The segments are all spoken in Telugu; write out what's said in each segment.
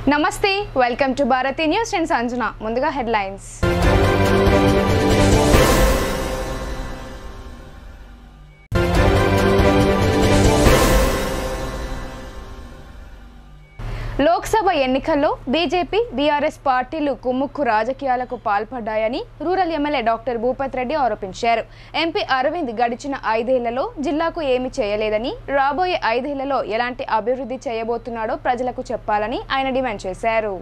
నమస్తే welcome to Bharati news and Sanjana ముందుగా హెడ్లైన్స్ లోక్సభ ఎన్నికల్లో బీజేపీ బీఆర్ఎస్ పార్టీలు కుమ్ముక్కు రాజకీయాలకు పాల్పడ్డాయని rural MLA doctor Bhupath Reddy ఆరోపించారు. ఎంపీ అరవింద్ గడిచిన 5 ఏళ్లలో జిల్లాకు ఏమీ చేయలేదని, రాబోయే 5 ఏళ్లలో ఎలాంటి అభివృద్ధి చేయబోతున్నాడో ప్రజలకు చెప్పాలని ఆయన డిమాండ్ చేశారు.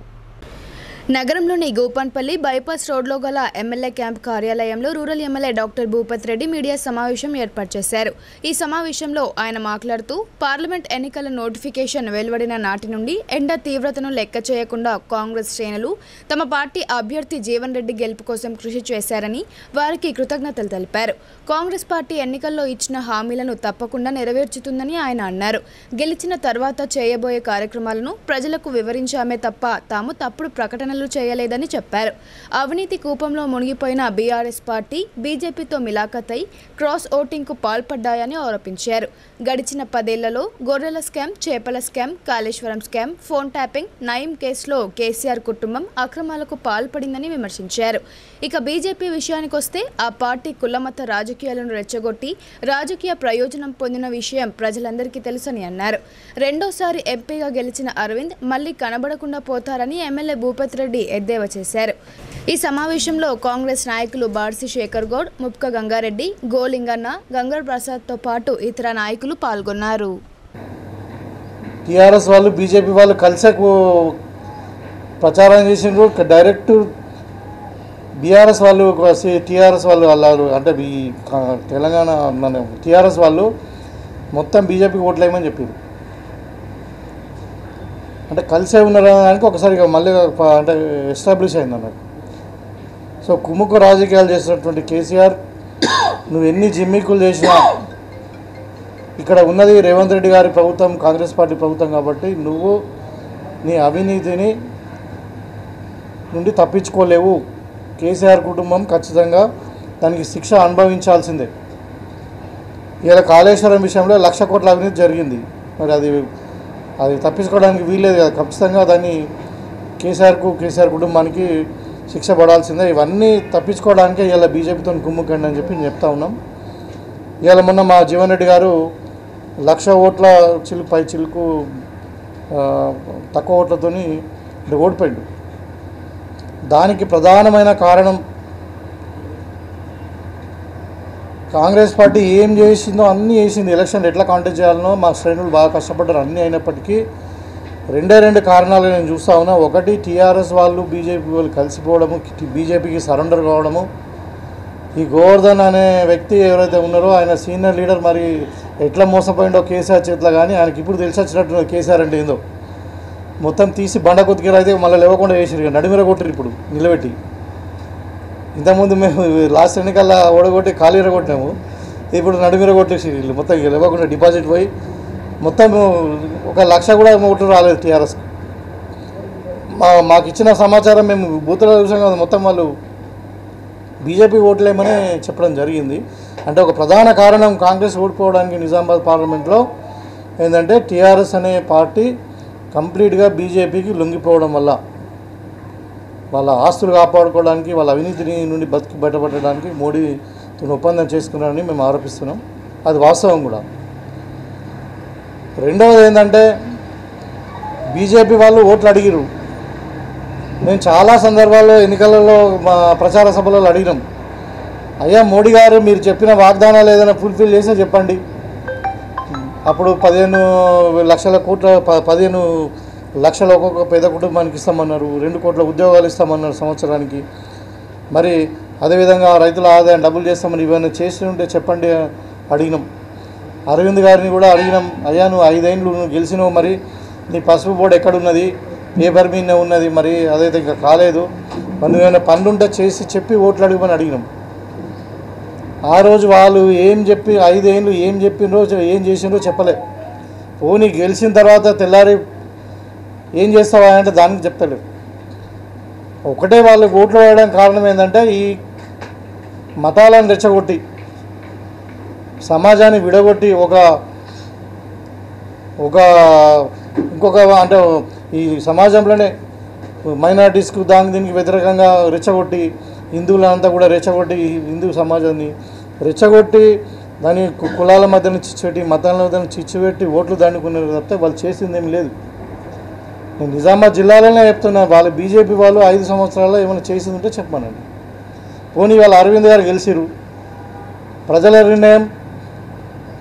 నగరంలోని గోపాన్పల్లి బైపాస్ రోడ్లో గల ఎమ్మెల్యే క్యాంప్ కార్యాలయంలో rural MLA doctor Bhupath Reddy media సమావేశం ఏర్పాటు చేశారు. ఈ సమావేశంలో ఆయన మాట్లాడుతూ పార్లమెంట్ ఎన్నికల నోటిఫికేషన్ వెలువడిన నాటి నుండి ఎండ తీవ్రతను లెక్క చేయకుండా కాంగ్రెస్ శ్రేణులు తమ పార్టీ అభ్యర్థి జీవన్ రెడ్డి గెలుపు కోసం కృషి చేశారని వారికి కృతజ్ఞతలు తెలిపారు. కాంగ్రెస్ పార్టీ ఎన్నికల్లో ఇచ్చిన హామీలను తప్పకుండా నెరవేర్చుతుందని ఆయన అన్నారు. గెలిచిన తర్వాత చేయబోయే కార్యక్రమాలను ప్రజలకు వివరించామే తప్ప తాము తప్పుడు ప్రకటనలు చేయలేదని చెప్పారు. అవినీతి కూపంలో మునిగిపోయిన బీఆర్ఎస్ పార్టీ బీజేపీతో మిలాఖతై క్రాస్ ఓటింగ్కు పాల్పడ్డాయని ఆరోపించారు. గడిచిన 10 ఏళ్లలో గొర్రెల స్కామ్, చేపల scam, Kaleshwaram scam, phone tapping, Nayeem కేసులో కేసీఆర్ కుటుంబం అక్రమాలకు పాల్పడిందని విమర్శించారు. ఇక బీజేపీ విషయానికొస్తే ఆ పార్టీ కులమత రాజకీయాలను రెచ్చగొట్టి రాజకీయ ప్రయోజనం పొందిన విషయం ప్రజలందరికీ తెలుసని అన్నారు. రెండోసారి ఎంపీగా గెలిచిన అరవింద్ మళ్లీ కనబడకుండా పోతారని ఎమ్మెల్యే భూపత్ రెడ్డి ఎద్దేవా చేశారు. ఈ సమావేశంలో కాంగ్రెస్ నాయకులు బార్సి శేఖర్ గౌడ్, ముప్క గంగారెడ్డి, గోలింగన్న, గంగర్ ప్రసాద్తో పాటు ఇతర నాయకులు పాల్గొన్నారు. టీఆర్ఎస్ వాళ్ళు బీజేపీ వాళ్ళు కలిసి ప్రచారం చేసిండ్రు. డైరెక్ట్ బీఆర్ఎస్ వాళ్ళు టీఆర్ఎస్ వాళ్ళు అన్నారు అంటే తెలంగాణ మన టీఆర్ఎస్ వాళ్ళు మొత్తం బీజేపీకి ఓట్లేయమని చెప్పారు. అంటే కలిసే ఉన్నారనడానికి ఒకసారి మళ్ళీ అంటే ఎస్టాబ్లిష్ అయింది అన్నట్టు. సో కుమ్ముకు రాజకీయాలు చేసినటువంటి కేసీఆర్ నువ్వు ఎన్ని జిమ్మిక్కులు చేసినా ఇక్కడ ఉన్నది రేవంత్ రెడ్డి గారి ప్రభుత్వం, కాంగ్రెస్ పార్టీ ప్రభుత్వం కాబట్టి నువ్వు నీ అవినీతిని నుండి తప్పించుకోలేవు. కేసీఆర్ కుటుంబం ఖచ్చితంగా దానికి శిక్ష అనుభవించాల్సిందే. ఇలా కాళేశ్వరం విషయంలో 1,00,000 కోట్ల అవినీతి జరిగింది. మరి అది తప్పించుకోవడానికి వీల్లేదు కదా. ఖచ్చితంగా దాన్ని కేసీఆర్ కుటుంబానికి శిక్ష పడాల్సిందే. ఇవన్నీ తప్పించుకోవడానికే ఇలా బీజేపీతో కుమ్ముకండి అని చెప్పి చెప్తా ఉన్నాం. ఇవాళ మొన్న మా జీవన్ రెడ్డి గారు 1,00,000 ఓట్ల చిలుకు తక్కువ ఓట్లతో ఓడిపోయాడు. దానికి ప్రధానమైన కారణం కాంగ్రెస్ పార్టీ ఏం చేసిందో అన్నీ చేసింది. ఎలక్షన్ ఎట్లా కాంటెస్ట్ చేయాలనో మా శ్రేణులు బాగా కష్టపడ్డారు. అన్నీ అయినప్పటికీ 2 కారణాలు నేను చూస్తూ ఉన్నా. ఒకటి టీఆర్ఎస్ వాళ్ళు బీజేపీ వాళ్ళు కలిసిపోవడము, బీజేపీకి సరెండర్ కావడము. ఈ గోవర్ధన్ అనే వ్యక్తి ఎవరైతే ఉన్నారో ఆయన సీనియర్ లీడర్, మరి ఎట్లా మోసపోయిండో కేసీఆర్ చేతిలో. కానీ ఆయనకి ఇప్పుడు తెలిసి వచ్చినట్టు కేసీఆర్ అంటే ఏందో మొత్తం తీసి బండ కొద్దిగా అయితే మళ్ళీ లేవకుండా వేసారు, నడిమిర కొట్టారు ఇప్పుడు నిలబెట్టి. ఇంతకుముందు మేము లాస్ట్ ఎన్నికల్లో ఓడగొట్టి ఖాళీర కొట్టినాము, ఇప్పుడు నడిమిర కొట్టేసి వీళ్ళు మొత్తం లేవకుండా డిపాజిట్ పోయి మొత్తం 1,00,000 కూడా ఓట్లు రాలేదు టీఆర్ఎస్. మాకు ఇచ్చిన సమాచారం మేము బూతుల విషయం కాదు, మొత్తం వాళ్ళు బీజేపీ ఓట్లేమని చెప్పడం జరిగింది. అంటే ఒక ప్రధాన కారణం కాంగ్రెస్ ఓడిపోవడానికి నిజామాబాద్ పార్లమెంట్లో ఏంటంటే టీఆర్ఎస్ అనే పార్టీ కంప్లీట్గా బీజేపీకి లొంగిపోవడం వల్ల వాళ్ళ ఆస్తులు కాపాడుకోవడానికి, వాళ్ళ అవినీతిని నుండి బయటపడడానికి మోడీతో ఒప్పందం చేసుకున్నారని మేము ఆరోపిస్తున్నాం. అది వాస్తవం కూడా. రెండవది ఏంటంటే బీజేపీ వాళ్ళు ఓట్లు అడిగిరు. మేము చాలా సందర్భాల్లో ఎన్నికలలో మా ప్రచార సభలలో అడిగినాం, అయ్యా మోడీ గారు మీరు చెప్పిన వాగ్దానాలు ఏదైనా ఫుల్ఫిల్ చేస్తే చెప్పండి. అప్పుడు 15 లక్షల ఒక్కొక్క పేద కుటుంబానికి ఇస్తామన్నారు, 2 కోట్ల ఉద్యోగాలు ఇస్తామన్నారు సంవత్సరానికి. మరి అదేవిధంగా రైతుల ఆదాయం డబుల్ చేస్తామని ఇవన్నీ చేసి ఉంటే చెప్పండి అడిగినాం. అరవింద్ గారిని కూడా అడిగినాం, అయ్యా నువ్వు 5 ఏళ్ళు నువ్వు గెలిచినావు, మరి నీ పసుపు బోర్డు ఎక్కడున్నది, పేపర్ మీదనే ఉన్నది, మరి అదైతే ఇంకా కాలేదు, మరి నువ్వేమైనా పనులు ఉంటే చేసి చెప్పి ఓట్లు అడిగమని అడిగినాం. ఆ రోజు వాళ్ళు ఏం చెప్పి 5 ఏళ్ళు ఏం చెప్పినరో ఏం చేసినరో చెప్పలే. పోనీ గెలిచిన తర్వాత తెల్లారి ఏం చేస్తావా అంటే దానికి చెప్తాడు. ఒకటే వాళ్ళు ఓట్లు వేయడానికి కారణం ఏంటంటే ఈ మతాలను రెచ్చగొట్టి సమాజాన్ని విడగొట్టి ఒక ఇంకొక అంటే ఈ సమాజంలోనే మైనార్టీస్కు దీనికి వ్యతిరేకంగా రెచ్చగొట్టి హిందువులంతా కూడా రెచ్చగొట్టి హిందూ సమాజాన్ని రెచ్చగొట్టి దాని కులాల మధ్యన చిచ్చుపెట్టి మతాల మధ్యన చిచ్చుపెట్టి ఓట్లు దండుకున్నారు తప్పితే వాళ్ళు చేసింది ఏమి లేదు. నేను నిజామాబాద్ జిల్లాలోనే చెప్తున్నా, వాళ్ళు బీజేపీ వాళ్ళు 5 సంవత్సరాల్లో ఏమైనా చేసింది ఉంటే చెప్పానండి. పోనీ వాళ్ళు అరవింద్ గారు గెలిచిరు, ప్రజల నిర్ణయం,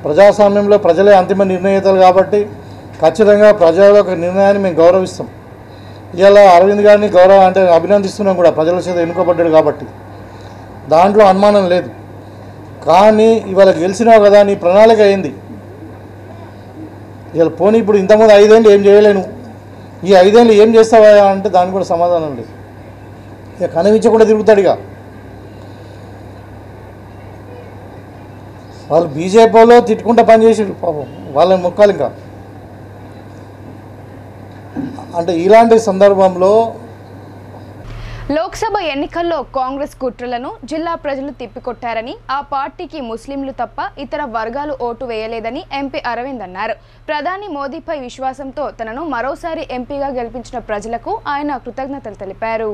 ప్రజాస్వామ్యంలో ప్రజలే అంతిమ నిర్ణేతలు కాబట్టి ఖచ్చితంగా ప్రజల యొక్క నిర్ణయాన్ని మేము గౌరవిస్తాం. ఇవాళ అరవింద్ గారిని అభినందిస్తున్నాం కూడా, ప్రజల చేత ఎన్నుకోబడ్డాడు కాబట్టి దాంట్లో అనుమానం లేదు. కానీ ఇవాళ గెలిచినావు కదా, నీ ప్రణాళిక అయింది. ఇవాళ పోనీ ఇప్పుడు ఇంతకుముందు 5 ఏళ్ళు ఏం చేయలేను, ఈ 5 ఏళ్ళు ఏం చేస్తావా అంటే దానికి కూడా సమాధానం లేదు. ఇక కనిపించ కూడా తిరుగుతాడు. ఇక వాళ్ళు బీజేపీలో తిట్టుకుంటా పనిచేసారు పాపం, వాళ్ళని మొక్కాలి. ఇంకా అంటే ఇలాంటి సందర్భంలో లోక్సభ ఎన్నికల్లో కాంగ్రెస్ కుట్రలను జిల్లా ప్రజలు తిప్పికొట్టారని, ఆ పార్టీకి ముస్లింలు తప్ప ఇతర వర్గాలు ఓటు వేయలేదని ఎంపీ అరవింద్ అన్నారు. ప్రధాని మోదీపై విశ్వాసంతో తనను మరోసారి ఎంపీగా గెలిపించిన ప్రజలకు ఆయన కృతజ్ఞతలు తెలిపారు.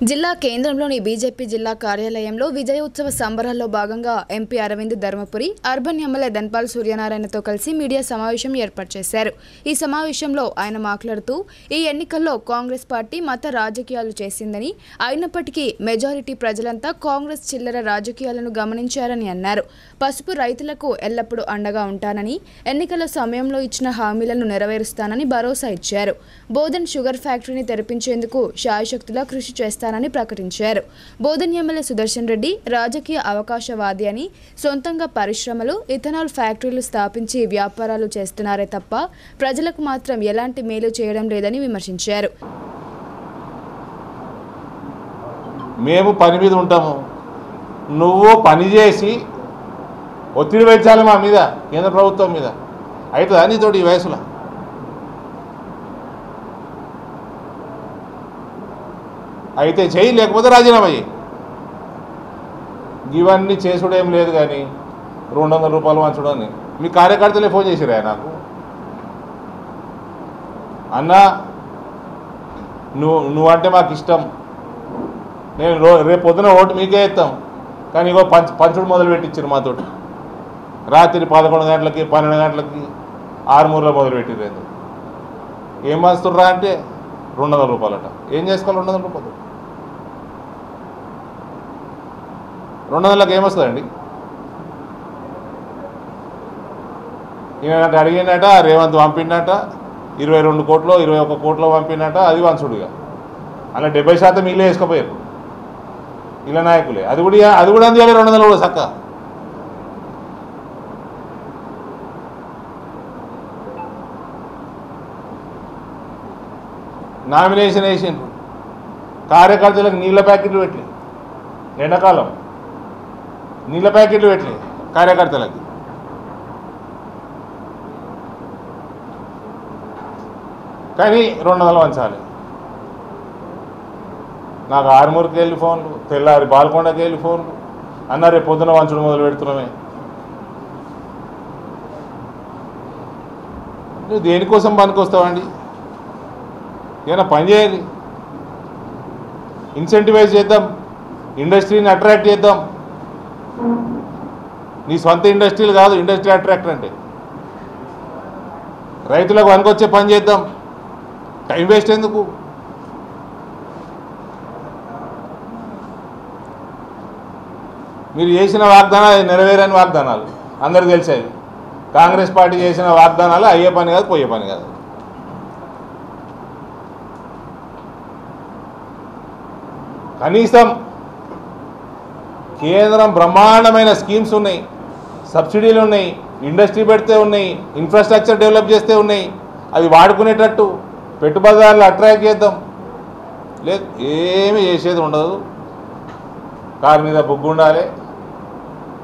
జిల్లా కేంద్రంలోని బీజేపీ జిల్లా కార్యాలయంలో విజయోత్సవ సంబరాల్లో భాగంగా MP Arvind Dharmapuri urban MLA Dhanpal సూర్యనారాయణతో కలిసి మీడియా సమావేశం ఏర్పాటు చేశారు. ఈ సమావేశంలో ఆయన మాట్లాడుతూ, ఈ ఎన్నికల్లో కాంగ్రెస్ పార్టీ మత రాజకీయాలు చేసిందని, అయినప్పటికీ మెజారిటీ ప్రజలంతా కాంగ్రెస్ చిల్లర రాజకీయాలను గమనించారని అన్నారు. పసుపు రైతులకు ఎల్లప్పుడూ అండగా ఉంటానని, ఎన్నికల సమయంలో ఇచ్చిన హామీలను నెరవేరుస్తానని భరోసా ఇచ్చారు. బోధన్ షుగర్ ఫ్యాక్టరీని తెరిపించేందుకు శాయశక్తులా కృషి చేస్తానని ప్రకటించారు. బోధన్ ఎమ్మెల్యే సుదర్శన్ రెడ్డి రాజకీయ అవకాశవాది అని, సొంతంగా పరిశ్రమలు, ఇథనాల్ ఫ్యాక్టరీలు స్థాపించి వ్యాపారాలు చేస్తున్నారే తప్ప ప్రజలకు మాత్రం ఎలాంటి మేలు చేయడం లేదని విమర్శించారు. మేము పని మీద ఉంటాము, నువ్వు పని చేసి ఒత్తిడి పెంచాలి మా మీద, కేంద్ర ప్రభుత్వం మీద. అవుతుందా నీతోటి ఈ వయసులో? అయితే చెయ్యి, లేకపోతే రాజీనామా చెయ్యి. ఇవన్నీ చేసుడేం లేదు. కానీ 200 రూపాయలు వంచడని మీ కార్యకర్తలే ఫోన్ చేసిరా నాకు, అన్నా నువ్వంటే మాకు ఇష్టం, నేను రేపు పొద్దున ఓటు మీకే ఇస్తాం, కానీ ఇగో పంచుడు మొదలు పెట్టించారు మాతోటి. రాత్రి 11 గంటలకి 12 గంటలకి 6 మొదలు పెట్టిర్రు. ఏం పంచుతుర్రా అంటే 200 రూపాయలట. ఏం చేసుకోవాలి 200 రూపాయలు? 200లకు ఏమొస్తుందండి? ఈయన అడిగినట, రేవంత్ పంపిండట 22 కోట్లు 21 కోట్లు పంపినట, అది వంచుడుగా. అలా 70% వీళ్ళే వేసుకుపోయారు, ఇలా నాయకులే. అది కూడా అందియాలి 200 కూడా చక్క. నామినేషన్ వేసిండ్రు, కార్యకర్తలకు నీళ్ళ ప్యాకెట్లు పెట్టి, ఎండాకాలం నీళ్ళ ప్యాకెట్లు పెట్టి కార్యకర్తలకి. కానీ 200 వంచాలి. నాకు ఆరుమూరుకి వెళ్ళి ఫోన్లు, తెల్లారి బాల్కొండకి వెళ్ళి ఫోన్లు, అన్న రేపు పొద్దున వంచడం మొదలు పెడుతున్నామే. నువ్వు దేనికోసం పనికొస్తావండి? ఏమైనా పని చేయాలి, ఇన్సెంటివైజ్ చేద్దాం, ఇండస్ట్రీని అట్రాక్ట్ చేద్దాం. నీ సొంత ఇండస్ట్రీలు కాదు ఇండస్ట్రీ అట్రాక్టర్ అంటే. రైతులకు పనికొచ్చే పని చేద్దాం, టైం వేస్ట్ ఎందుకు? మీరు చేసిన వాగ్దానాలు నెరవేరని వాగ్దానాలు అందరికీ తెలిసేది. కాంగ్రెస్ పార్టీ చేసిన వాగ్దానాలు అయ్యే పని కాదు, పోయే పని కాదు. కనీసం కేంద్రం బ్రహ్మాండమైన స్కీమ్స్ ఉన్నాయి, సబ్సిడీలు ఉన్నాయి, ఇండస్ట్రీ పెడితే ఉన్నాయి, ఇన్ఫ్రాస్ట్రక్చర్ డెవలప్ చేస్తే ఉన్నాయి. అది వాడుకునేటట్టు పెట్టుబడిదారులు అట్రాక్ట్ చేద్దాం. లేదు, ఏమీ చేసేది ఉండదు. కారు మీద బుగ్గు ఉండాలి,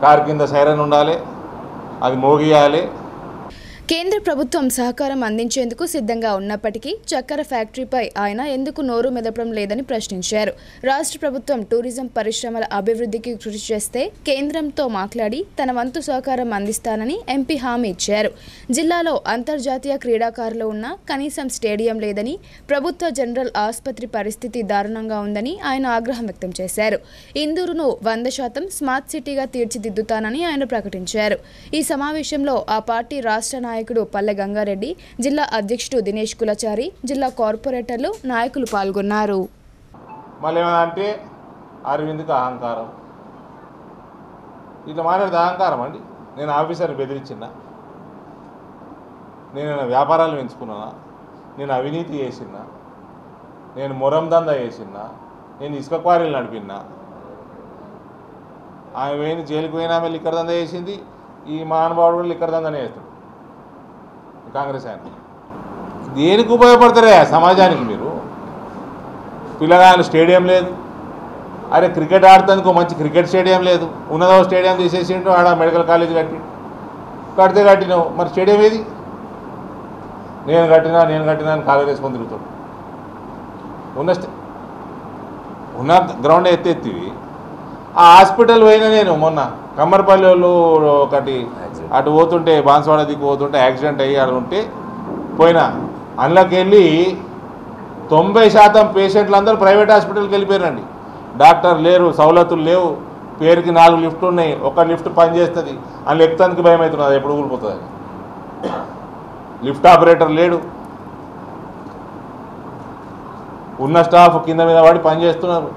కారు కింద సైరన్ ఉండాలి, అది మోగియాలి. కేంద్ర ప్రభుత్వం సహకారం అందించేందుకు సిద్ధంగా ఉన్నప్పటికీ చక్కెర ఫ్యాక్టరీపై ఆయన ఎందుకు నోరు మెదపడం లేదని ప్రశ్నించారు. రాష్ట్ర ప్రభుత్వం టూరిజం పరిశ్రమల అభివృద్ధికి కృషి చేస్తే కేంద్రంతో మాట్లాడి తన వంతు సహకారం అందిస్తానని ఎంపీ హామీ ఇచ్చారు. జిల్లాలో అంతర్జాతీయ క్రీడాకారులు ఉన్న కనీసం స్టేడియం లేదని, ప్రభుత్వ జనరల్ ఆసుపత్రి పరిస్థితి దారుణంగా ఉందని ఆయన ఆగ్రహం వ్యక్తం చేశారు. ఇందూరును 100% స్మార్ట్ సిటీగా తీర్చిదిద్దుతానని ఆయన ప్రకటించారు. ఈ సమావేశంలో ఆ పార్టీ రాష్ట్ర నాయకుడు పల్లె గంగారెడ్డి, జిల్లా అధ్యక్షుడు దినేష్ కులచారి, జిల్లా కార్పొరేటర్లు, నాయకులు పాల్గొన్నారు. మళ్ళీ ఏమంటే అరవింద్కి అహంకారం, ఇట్లా మాట్లాడితే అహంకారం అండి. నేను ఆఫీసర్ని బెదిరించినా, నేను వ్యాపారాలు పెంచుకున్నానా, నేను అవినీతి చేసినా, నేను మొరం దందా చేసినా, నేను ఇసుక క్వారీలు నడిపినా, ఆమె పోయిన జైలుకు పోయినా ఆమె లిక్కర్ దందా చేసింది, ఈ మహానుభావుడు కూడా లిక్కర్ దందానే చేస్తాడు. కాంగ్రెస్ ఆయన దేనికి ఉపయోగపడతారే సమాజానికి? మీరు పిల్లగాళ్ళు స్టేడియం లేదు, అరే క్రికెట్ ఆడుతుందుకు మంచి క్రికెట్ స్టేడియం లేదు, ఉన్నదో స్టేడియం తీసేసిండు, ఆడ మెడికల్ కాలేజ్ కడితే కట్టినావు, మరి స్టేడియం ఏది? నేను కట్టినా అని కాలేజ్ వేసుకొని తిరుగుతాడు. ఉన్న గ్రౌండ్ ఎత్తేవి. ఆ హాస్పిటల్ పోయినా నేను మొన్న కమ్మర్పల్లి వాళ్ళు ఒకటి అటు పోతుంటే బాన్స్వాడ దిక్కు పోతుంటే యాక్సిడెంట్ అయ్యి అక్కడ ఉంటే పోయినా, అందులోకి వెళ్ళి 90% పేషెంట్లు అందరూ ప్రైవేట్ హాస్పిటల్కి వెళ్ళిపోయారండి. డాక్టర్ లేరు, సౌలతులు లేవు, పేరుకి 4 లిఫ్ట్లు ఉన్నాయి, ఒక లిఫ్ట్ పనిచేస్తుంది, అందులో ఎక్కుతానికి భయం అవుతుంది, అది ఎప్పుడు కూలిపోతుంది. లిఫ్ట్ ఆపరేటర్ లేడు, ఉన్న స్టాఫ్ కింద మీద పడి పనిచేస్తున్నారు.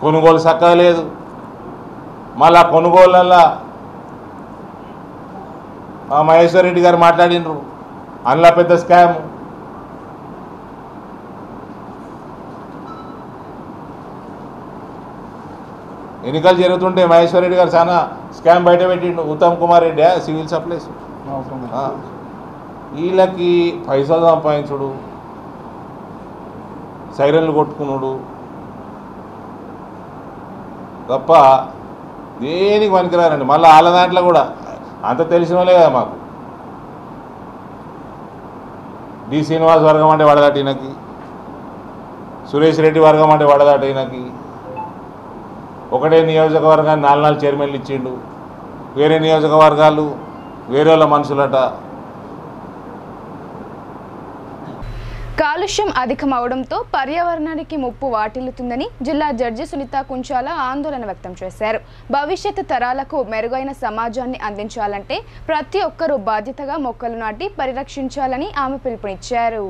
కొనుగోలు చక్కగా లేదు. మళ్ళా కొనుగోళ్ళల్లో మహేశ్వర్ రెడ్డి గారు మాట్లాడినరు, అందులో పెద్ద స్కామ్. ఎన్నికలు జరుగుతుంటే మహేశ్వర్ రెడ్డి గారు చాలా స్కామ్ బయట పెట్టిండు. ఉత్తమ్ కుమార్ రెడ్డి సివిల్ సప్లైస్, వీళ్ళకి పైసలు సంపాదించుడు, సైరన్లు కొట్టుకున్నాడు తప్ప దేనికి పనికిరారండి. మళ్ళీ వాళ్ళ దాంట్లో కూడా అంత తెలిసిన వాళ్ళే కదా మాకు. డి శ్రీనివాస్ వర్గం అంటే వడదాట ఈయనకి, సురేష్ రెడ్డి వర్గం అంటే వడదాట ఈయనకి. ఒకటే నియోజకవర్గాన్ని 4 చైర్మన్లు ఇచ్చిండు, వేరే నియోజకవర్గాలు వేరే వాళ్ళ మనుషులట. కాలుష్యం అధికమవడంతో పర్యావరణానికి ముప్పు వాటిల్లుతుందని జిల్లా జడ్జి సునీత కుంచాల ఆందోళన వ్యక్తం చేశారు. భవిష్యత్ తరాలకు మెరుగైన సమాజాన్ని అందించాలంటే ప్రతి ఒక్కరూ బాధ్యతగా మొక్కలు నాటి పరిరక్షించాలని ఆమె పిలుపునిచ్చారు.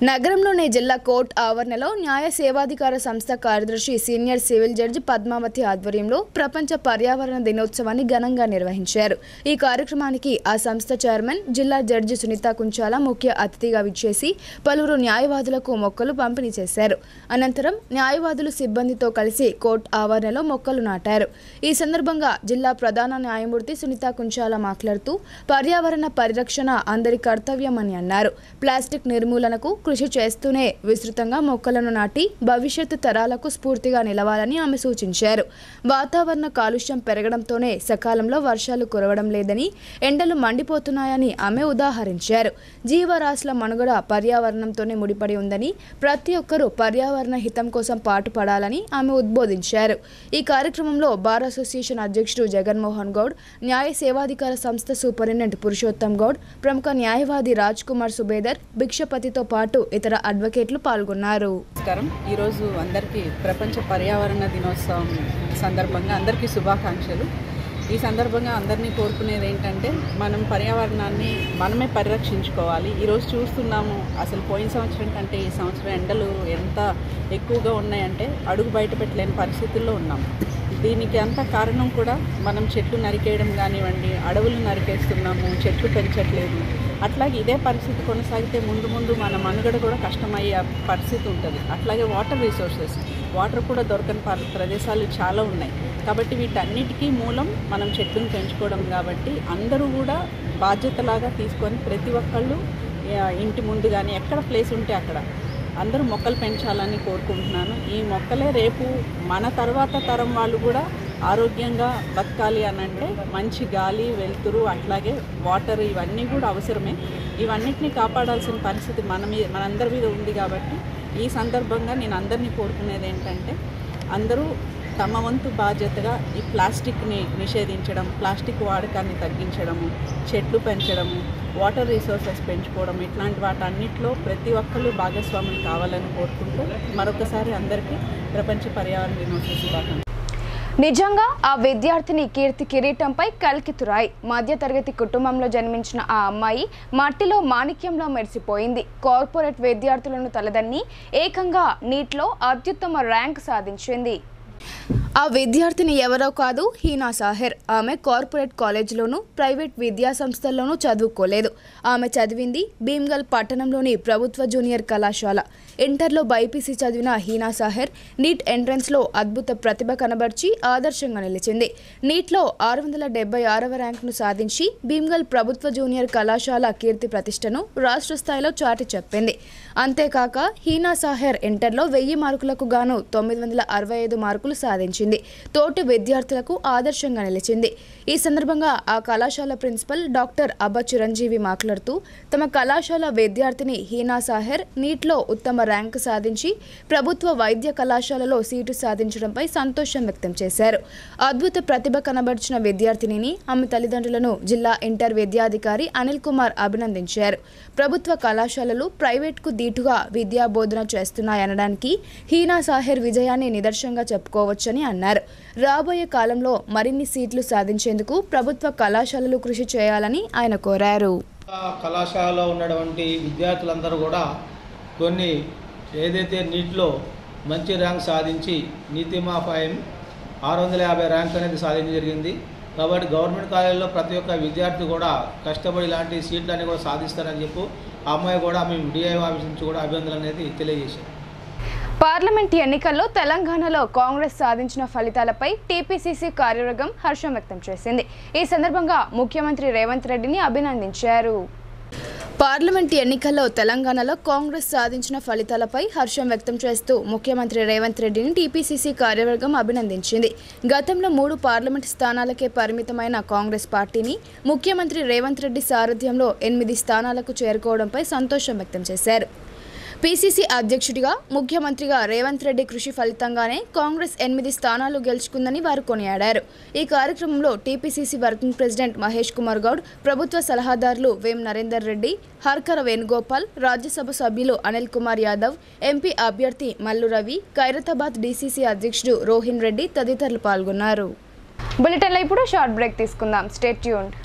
నగరంలోని జిల్లా కోర్టు ఆవరణలో న్యాయ సేవాధికార సంస్థ కార్యదర్శి సీనియర్ సివిల్ జడ్జి పద్మావతి ఆధ్వర్యంలో ప్రపంచ పర్యావరణ దినోత్సవాన్ని ఘనంగా నిర్వహించారు. ఈ కార్యక్రమానికి ఆ సంస్థ చైర్మన్ జిల్లా జడ్జి సునీత కుంచాల ముఖ్య అతిథిగా విచ్చేసి పలువురు న్యాయవాదులకు మొక్కలు పంపిణీ చేశారు. అనంతరం న్యాయవాదులు సిబ్బందితో కలిసి కోర్టు ఆవరణలో మొక్కలు నాటారు. ఈ సందర్భంగా జిల్లా ప్రధాన న్యాయమూర్తి సునీత కుంచాల మాట్లాడుతూ పర్యావరణ పరిరక్షణ అందరి కర్తవ్యమని అన్నారు. ప్లాస్టిక్ నిర్మూలనకు కృషి చేస్తూనే విస్తృతంగా మొక్కలను నాటి భవిష్యత్తు తరాలకు స్ఫూర్తిగా నిలవాలని ఆమె సూచించారు. వాతావరణ కాలుష్యం పెరగడంతోనే సకాలంలో వర్షాలు కురవడం లేదని, ఎండలు మండిపోతున్నాయని ఆమె ఉదాహరించారు. జీవరాశుల మనుగడ పర్యావరణంతోనే ముడిపడి ఉందని, ప్రతి ఒక్కరూ పర్యావరణ హితం కోసం పాటుపడాలని ఆమె ఉద్బోధించారు. ఈ కార్యక్రమంలో బార్ అసోసియేషన్ అధ్యక్షుడు జగన్మోహన్ గౌడ్, న్యాయ సేవాధికార సంస్థ సూపరింటెండెంట్ పురుషోత్తం గౌడ్, ప్రముఖ న్యాయవాది రాజ్ కుమార్ సుబేదర్, భిక్షపతితో పాటు ఇతర అడ్వకేట్లు పాల్గొన్నారు. ఈరోజు అందరికీ ప్రపంచ పర్యావరణ దినోత్సవం సందర్భంగా అందరికీ శుభాకాంక్షలు. ఈ సందర్భంగా అందరినీ కోరుకునేది ఏంటంటే మనం పర్యావరణాన్ని మనమే పరిరక్షించుకోవాలి. ఈరోజు చూస్తున్నాము, అసలు పోయిన సంవత్సరం కంటే ఈ సంవత్సరం ఎండలు ఎంత ఎక్కువగా ఉన్నాయంటే అడుగు బయట పెట్టలేని పరిస్థితుల్లో ఉన్నాము. దీనికి అంత కారణం కూడా మనం చెట్లు నరికేయడం కానివ్వండి, అడవులు నరికేస్తున్నాము, చెట్లు పెంచట్లేదు. అట్లాగే ఇదే పరిస్థితి కొనసాగితే ముందు ముందు మన మనుగడ కూడా కష్టమయ్యే పరిస్థితి ఉంటుంది. అట్లాగే వాటర్ రిసోర్సెస్, వాటర్ కూడా దొరకని ప్రదేశాలు చాలా ఉన్నాయి. కాబట్టి వీటన్నిటికీ మూలం మనం చెట్లను పెంచుకోవడం. కాబట్టి అందరూ కూడా బాధ్యతలాగా తీసుకొని ప్రతి ఒక్కళ్ళు ఇంటి ముందు కానీ ఎక్కడ ప్లేస్ ఉంటే అక్కడ అందరూ మొక్కలు పెంచాలని కోరుకుంటున్నాను. ఈ మొక్కలే రేపు మన తర్వాత తరం వాళ్ళు కూడా ఆరోగ్యంగా బతకాలి అని అంటే మంచి గాలి, వెలుతురు, అట్లాగే వాటర్ ఇవన్నీ కూడా అవసరమే. ఇవన్నిటిని కాపాడాల్సిన పరిస్థితి మనందరి మీద ఉంది. కాబట్టి ఈ సందర్భంగా నేను అందరినీ కోరుకునేది ఏంటంటే అందరూ తమ వంతు బాధ్యతగా ఈ ప్లాస్టిక్ని నిషేధించడం, ప్లాస్టిక్ వాడకాన్ని తగ్గించడము, చెట్లు పెంచడము, వాటర్ రిసోర్సెస్ పెంచుకోవడం, ఇట్లాంటి వాటన్నిటిలో ప్రతి ఒక్కళ్ళు భాగస్వాములు కావాలని కోరుకుంటూ మరొకసారి అందరికీ ప్రపంచ పర్యావరణ దినోత్సవ శుభాకాంక్షలు. నిజంగా ఆ విద్యార్థిని కీర్తి కిరీటంపై కల్కితురాయి. మధ్యతరగతి కుటుంబంలో జన్మించిన ఆ అమ్మాయి మట్టిలో మాణిక్యంలో మెరిసిపోయింది. కార్పొరేట్ విద్యార్థులను తలదన్ని ఏకంగా నీట్లో అత్యుత్తమ ర్యాంక్ సాధించింది. ఆ విద్యార్థిని ఎవరో కాదు, హీనా సాహెర్. ఆమె కార్పొరేట్ కాలేజీలోనూ ప్రైవేట్ విద్యా సంస్థల్లోనూ చదువుకోలేదు. ఆమె చదివింది భీమ్గల్ పట్టణంలోని ప్రభుత్వ జూనియర్ కళాశాల. ఇంటర్లో బైపీసీ చదివిన హీనా సాహెర్ నీట్ ఎంట్రన్స్లో అద్భుత ప్రతిభ కనబర్చి ఆదర్శంగా నిలిచింది. నీట్లో 676వ ర్యాంకును సాధించి భీమ్గల్ ప్రభుత్వ జూనియర్ కళాశాల కీర్తి ప్రతిష్టను రాష్ట్ర స్థాయిలో చాటి చెప్పింది. అంతేకాక హీనా సాహెర్ ఇంటర్లో 1000 మార్కులకు గాను 965 మార్కులు సాధించింది. తోటి విద్యార్థులకు ఆదర్శంగా నిలిచింది. ఈ సందర్భంగా ఆ కళాశాల ప్రిన్సిపల్ డాక్టర్ అబ్బ చిరంజీవి మాట్లాడుతూ తమ కళాశాల విద్యార్థిని హీనా సాహెర్ నీట్లో ఉత్తమ ర్యాంకు సాధించి ప్రభుత్వ వైద్య కళాశాలలో సీటు సాధించడంపై సంతోషం వ్యక్తం చేశారు. అద్భుత ప్రతిభ కనబర్చిన విద్యార్థినిని ఆమె తల్లిదండ్రులను జిల్లా ఇంటర్ విద్యాధికారి అనిల్ కుమార్ అభినందించారు. ప్రభుత్వ కళాశాలలు ప్రైవేట్కు దీటుగా విద్యా బోధన చేస్తున్నాయనడానికి హీనా సాహెర్ విజయాన్ని నిదర్శనంగా చెప్పుకోవచ్చని అన్నారు. రాబోయే కాలంలో మరిన్ని సీట్లు సాధించేందుకు ప్రభుత్వ కళాశాలలు కృషి చేయాలని ఆయన కోరారు. కళాశాలలో ఉన్నటువంటి విద్యార్థులందరూ కూడా కొన్ని ఏదైతే నీట్లో మంచి ర్యాంక్ సాధించి నీతిమాపాయం 650 ర్యాంక్ అనేది సాధించడం జరిగింది. కాబట్టి గవర్నమెంట్ కాలేజీలో ప్రతి ఒక్క విద్యార్థి కూడా కష్టపడి ఇలాంటి సీట్లన్నీ కూడా సాధిస్తారని చెప్పి ఆ అమ్మాయి కూడా మేము డిఐఓ ఆఫీస్ నుంచి కూడా అభినందనలు అనేది తెలియజేశాం. పార్లమెంట్ ఎన్నికల్లో తెలంగాణలో కాంగ్రెస్ సాధించిన ఫలితాలపై టీపీసీసీ కార్యవర్గం హర్షం వ్యక్తం చేసింది. ఈ సందర్భంగా ముఖ్యమంత్రి రేవంత్ రెడ్డిని అభినందించారు. పార్లమెంట్ ఎన్నికల్లో తెలంగాణలో కాంగ్రెస్ సాధించిన ఫలితాలపై హర్షం వ్యక్తం చేస్తూ ముఖ్యమంత్రి రేవంత్ రెడ్డిని టీపీసీసీ కార్యవర్గం అభినందించింది. గతంలో 3 పార్లమెంట్ స్థానాలకే పరిమితమైన కాంగ్రెస్ పార్టీని ముఖ్యమంత్రి రేవంత్ రెడ్డి సారథ్యంలో 8 స్థానాలకు చేరుకోవడంపై సంతోషం వ్యక్తం చేశారు. పీసీసీ అధ్యక్షుడిగా ముఖ్యమంత్రిగా రేవంత్ రెడ్డి కృషి ఫలితంగానే కాంగ్రెస్ 8 స్థానాలు గెలుచుకుందని వారు కొనియాడారు. ఈ కార్యక్రమంలో TPCC working president Mahesh Kumar Goud, ప్రభుత్వ సలహాదారులు వేం నరేందర్ రెడ్డి, హర్కర వేణుగోపాల్, రాజ్యసభ సభ్యులు అనిల్ కుమార్ యాదవ్, ఎంపీ అభ్యర్థి మల్లు రవి, ఖైరతాబాద్ డీసీసీ అధ్యక్షుడు రోహిన్ రెడ్డి తదితరులు పాల్గొన్నారు. బులెటిన్లో ఇప్పుడు షార్ట్ బ్రేక్ తీసుకుందాం. Stay tuned.